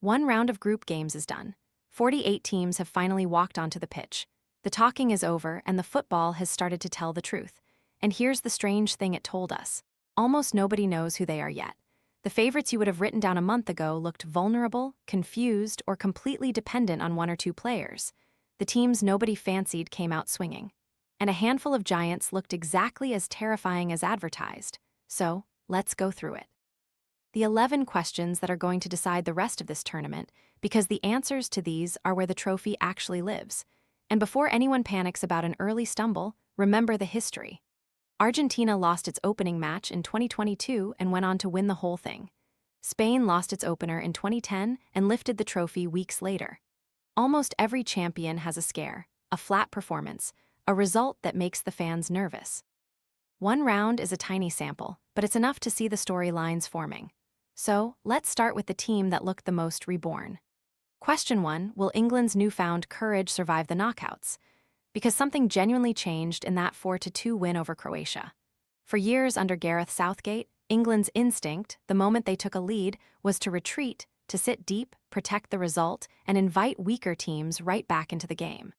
One round of group games is done. 48 teams have finally walked onto the pitch. The talking is over and the football has started to tell the truth. And here's the strange thing it told us. Almost nobody knows who they are yet. The favorites you would have written down a month ago looked vulnerable, confused, or completely dependent on one or two players. The teams nobody fancied came out swinging. And a handful of giants looked exactly as terrifying as advertised. So, let's go through it. The 11 questions that are going to decide the rest of this tournament, because the answers to these are where the trophy actually lives. And before anyone panics about an early stumble, remember the history. Argentina lost its opening match in 2022 and went on to win the whole thing. Spain lost its opener in 2010 and lifted the trophy weeks later. Almost every champion has a scare, a flat performance, a result that makes the fans nervous. One round is a tiny sample, but it's enough to see the storylines forming. So, let's start with the team that looked the most reborn. Question 1, will England's newfound courage survive the knockouts? Because something genuinely changed in that 4-2 win over Croatia. For years under Gareth Southgate, England's instinct, the moment they took a lead, was to retreat, to sit deep, protect the result, and invite weaker teams right back into the game.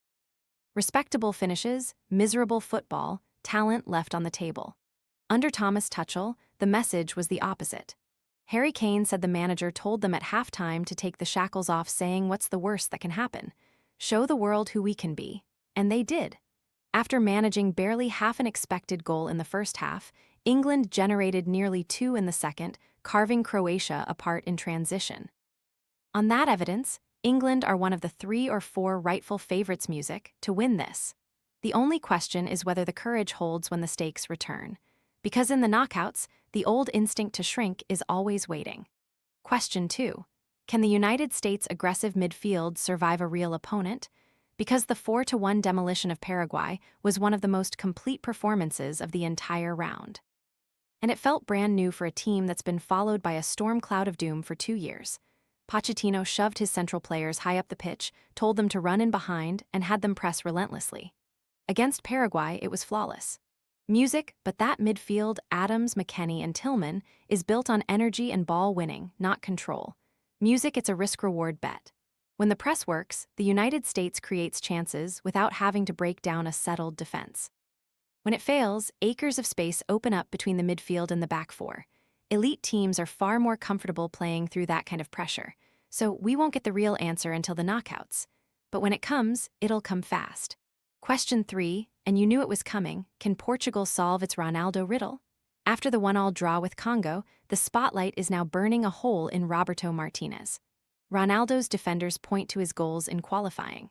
Respectable finishes, miserable football, talent left on the table. Under Thomas Tuchel, the message was the opposite. Harry Kane said the manager told them at halftime to take the shackles off, saying, "What's the worst that can happen? Show the world who we can be." And they did. After managing barely half an expected goal in the first half, England generated nearly 2 in the second, carving Croatia apart in transition. On that evidence, England are one of the 3 or 4 rightful favorites to win this. The only question is whether the courage holds when the stakes return. Because in the knockouts, the old instinct to shrink is always waiting. Question 2. Can the United States' aggressive midfield survive a real opponent? Because the 4-1 demolition of Paraguay was one of the most complete performances of the entire round. And it felt brand new for a team that's been followed by a storm cloud of doom for 2 years. Pochettino shoved his central players high up the pitch, told them to run in behind, and had them press relentlessly. Against Paraguay, it was flawless. Music, but that midfield, Adams, McKennie, and Tillman, is built on energy and ball winning, not control. Music, it's a risk-reward bet. When the press works, the United States creates chances without having to break down a settled defense. When it fails, acres of space open up between the midfield and the back four. Elite teams are far more comfortable playing through that kind of pressure, so we won't get the real answer until the knockouts. But when it comes, it'll come fast. Question 3, and you knew it was coming, can Portugal solve its Ronaldo riddle? After the 1-1 draw with Congo, the spotlight is now burning a hole in Roberto Martinez. Ronaldo's defenders point to his goals in qualifying.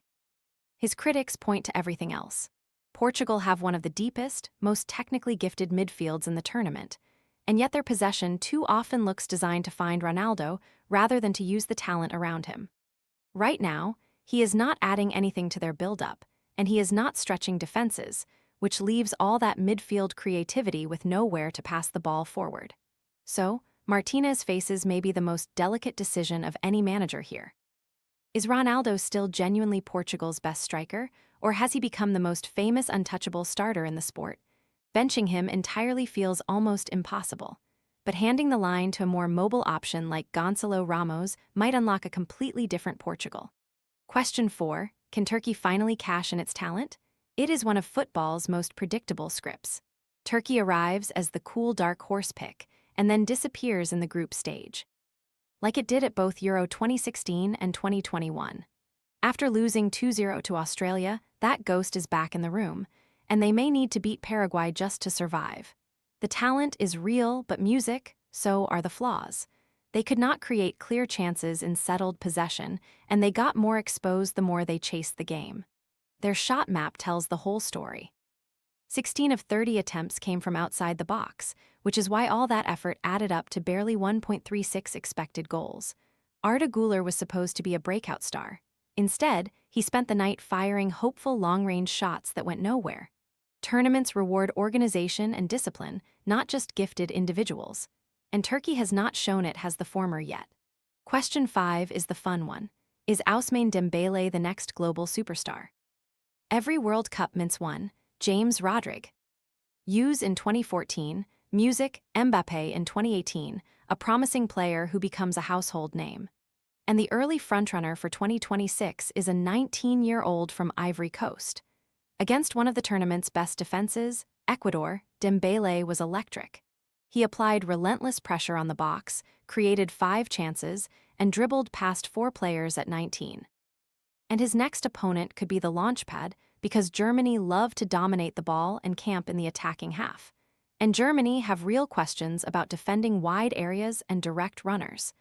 His critics point to everything else. Portugal have one of the deepest, most technically gifted midfields in the tournament, and yet their possession too often looks designed to find Ronaldo rather than to use the talent around him. Right now, he is not adding anything to their build-up, and he is not stretching defenses, which leaves all that midfield creativity with nowhere to pass the ball forward. So, Martinez faces maybe the most delicate decision of any manager here. Is Ronaldo still genuinely Portugal's best striker, or has he become the most famous untouchable starter in the sport? Benching him entirely feels almost impossible, but handing the line to a more mobile option like Gonçalo Ramos might unlock a completely different Portugal. Question 4. Can Turkey finally cash in its talent? It is one of football's most predictable scripts. Turkey arrives as the cool dark horse pick and then disappears in the group stage. Like it did at both Euro 2016 and 2021. After losing 2-0 to Australia, that ghost is back in the room, and they may need to beat Paraguay just to survive. The talent is real, but music, so are the flaws. They could not create clear chances in settled possession, and they got more exposed the more they chased the game. Their shot map tells the whole story. 16 of 30 attempts came from outside the box, which is why all that effort added up to barely 1.36 expected goals. Arda Güler was supposed to be a breakout star. Instead, he spent the night firing hopeful long-range shots that went nowhere. Tournaments reward organization and discipline, not just gifted individuals. And Turkey has not shown it has the former yet. Question 5 is the fun one. Is Ousmane Dembele the next global superstar? Every World Cup mints one, James Rodriguez. Hughes in 2014, Music, Mbappé in 2018, a promising player who becomes a household name. And the early frontrunner for 2026 is a 19-year-old from Ivory Coast. Against one of the tournament's best defenses, Ecuador, Dembélé was electric. He applied relentless pressure on the box, created 5 chances, and dribbled past 4 players at 19. And his next opponent could be the launchpad because Germany love to dominate the ball and camp in the attacking half. And Germany have real questions about defending wide areas and direct runners.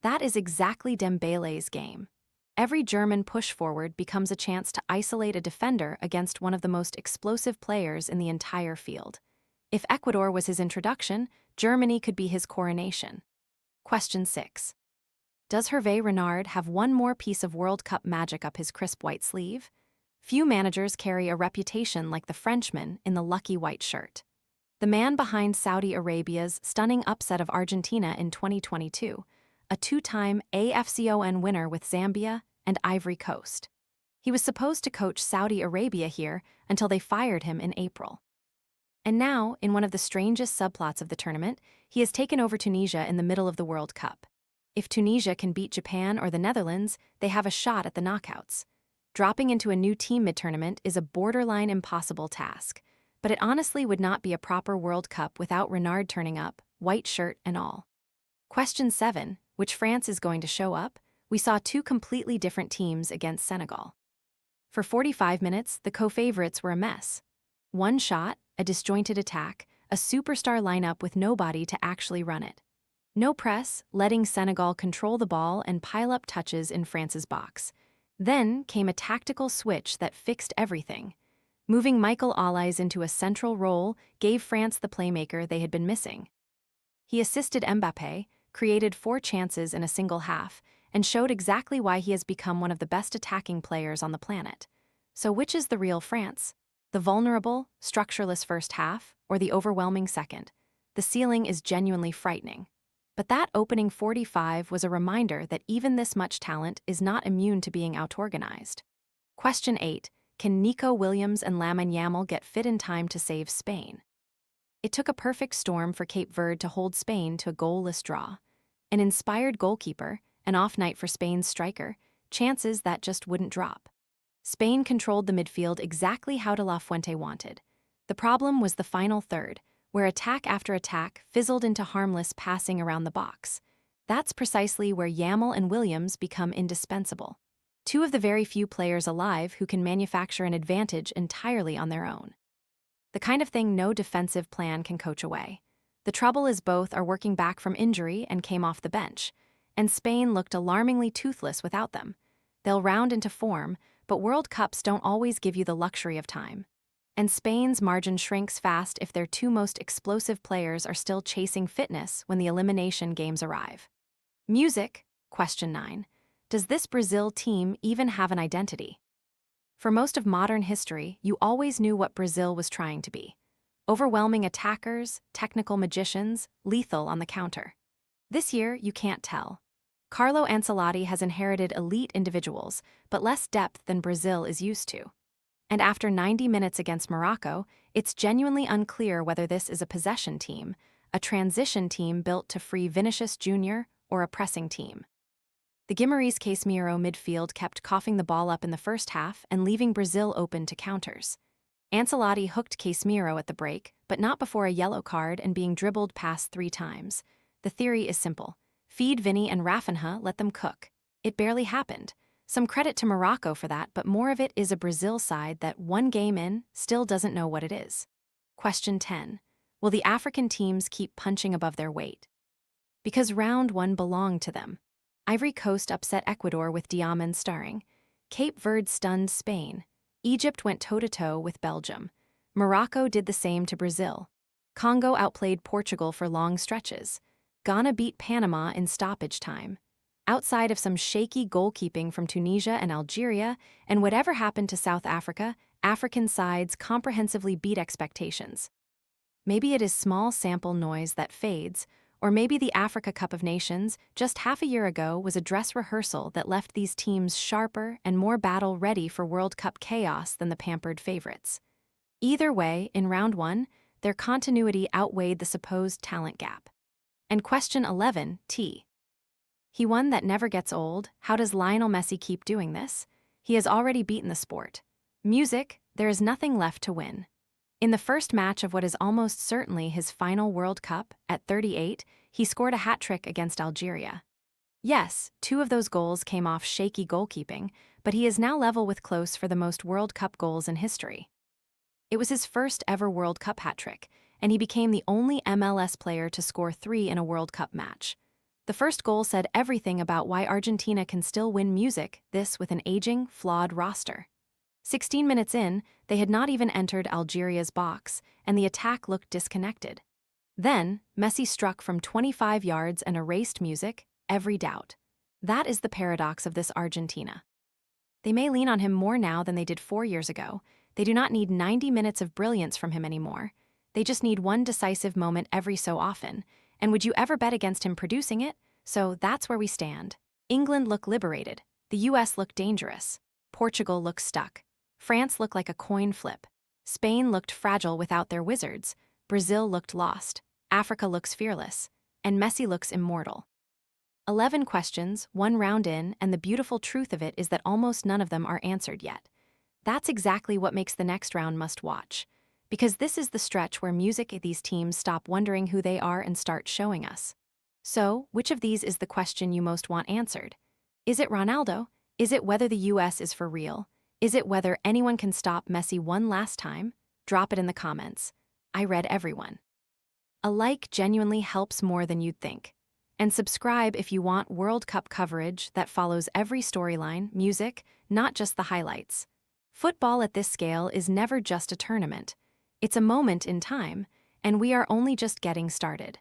That is exactly Dembélé's game. Every German push forward becomes a chance to isolate a defender against one of the most explosive players in the entire field. If Ecuador was his introduction, Germany could be his coronation. Question 6. Does Hervé Renard have one more piece of World Cup magic up his crisp white sleeve? Few managers carry a reputation like the Frenchman in the lucky white shirt. The man behind Saudi Arabia's stunning upset of Argentina in 2022, a 2-time AFCON winner with Zambia and Ivory Coast. He was supposed to coach Saudi Arabia here until they fired him in April. And now, in one of the strangest subplots of the tournament, he has taken over Tunisia in the middle of the World Cup. If Tunisia can beat Japan or the Netherlands, they have a shot at the knockouts. Dropping into a new team mid-tournament is a borderline impossible task, but it honestly would not be a proper World Cup without Renard turning up, white shirt and all. Question 7, which France is going to show up? We saw 2 completely different teams against Senegal. For 45 minutes, the co-favorites were a mess. One shot, a disjointed attack, a superstar lineup with nobody to actually run it. No press, letting Senegal control the ball and pile up touches in France's box. Then came a tactical switch that fixed everything. Moving Michael Olise into a central role gave France the playmaker they had been missing. He assisted Mbappé, created 4 chances in a single half, and showed exactly why he has become one of the best attacking players on the planet. So which is the real France? The vulnerable, structureless first half, or the overwhelming second? The ceiling is genuinely frightening. But that opening 45 was a reminder that even this much talent is not immune to being out-organized. Question 8. Can Nico Williams and Lamine Yamal get fit in time to save Spain? It took a perfect storm for Cape Verde to hold Spain to a goalless draw. An inspired goalkeeper, an off night for Spain's striker, chances that just wouldn't drop. Spain controlled the midfield exactly how de la Fuente wanted. The problem was the final third, where attack after attack fizzled into harmless passing around the box. That's precisely where Yamal and Williams become indispensable. 2 of the very few players alive who can manufacture an advantage entirely on their own. The kind of thing no defensive plan can coach away. The trouble is both are working back from injury and came off the bench, and Spain looked alarmingly toothless without them. They'll round into form, but World Cups don't always give you the luxury of time. And Spain's margin shrinks fast if their 2 most explosive players are still chasing fitness when the elimination games arrive. Music? Question 9. Does this Brazil team even have an identity? For most of modern history, you always knew what Brazil was trying to be. Overwhelming attackers, technical magicians, lethal on the counter. This year, you can't tell. Carlo Ancelotti has inherited elite individuals, but less depth than Brazil is used to. And after 90 minutes against Morocco, it's genuinely unclear whether this is a possession team, a transition team built to free Vinicius Jr., or a pressing team. The Guimarães Casemiro midfield kept coughing the ball up in the first half and leaving Brazil open to counters. Ancelotti hooked Casemiro at the break, but not before a yellow card and being dribbled past 3 times. The theory is simple. Feed Vinny and Rafinha, let them cook. It barely happened. Some credit to Morocco for that, but more of it is a Brazil side that 1 game in still doesn't know what it is. Question 10. Will the African teams keep punching above their weight? Because round 1 belonged to them. Ivory Coast upset Ecuador with Diamond starring. Cape Verde stunned Spain. Egypt went toe-to-toe with Belgium. Morocco did the same to Brazil. Congo outplayed Portugal for long stretches. Ghana beat Panama in stoppage time. Outside of some shaky goalkeeping from Tunisia and Algeria, and whatever happened to South Africa, African sides comprehensively beat expectations. Maybe it is small sample noise that fades, or maybe the Africa Cup of Nations just half a year ago was a dress rehearsal that left these teams sharper and more battle-ready for World Cup chaos than the pampered favorites. Either way, in round 1, their continuity outweighed the supposed talent gap. And question 11, T. He won that never gets old. How does Lionel Messi keep doing this? He has already beaten the sport. Music, there is nothing left to win. In the first match of what is almost certainly his final World Cup, at 38, he scored a hat-trick against Algeria. Yes, 2 of those goals came off shaky goalkeeping, but he is now level with Close for the most World Cup goals in history. It was his first ever World Cup hat-trick, and he became the only MLS player to score 3 in a World Cup match. The first goal said everything about why Argentina can still win music, this with an aging, flawed roster. 16 minutes in, they had not even entered Algeria's box, and the attack looked disconnected. Then, Messi struck from 25 yards and erased music, every doubt. That is the paradox of this Argentina. They may lean on him more now than they did 4 years ago. They do not need 90 minutes of brilliance from him anymore. They just need one decisive moment every so often. And would you ever bet against him producing it? So that's where we stand. England look liberated. The US look dangerous. Portugal looks stuck. France looked like a coin flip. Spain looked fragile without their wizards. Brazil looked lost. Africa looks fearless. And Messi looks immortal. 11 questions, 1 round in, and the beautiful truth of it is that almost none of them are answered yet. That's exactly what makes the next round must watch. Because this is the stretch where these teams stop wondering who they are and start showing us. So, which of these is the question you most want answered? Is it Ronaldo? Is it whether the US is for real? Is it whether anyone can stop Messi one last time? Drop it in the comments. I read everyone. A like genuinely helps more than you'd think. And subscribe if you want World Cup coverage that follows every storyline, music, not just the highlights. Football at this scale is never just a tournament. It's a moment in time, and we are only just getting started.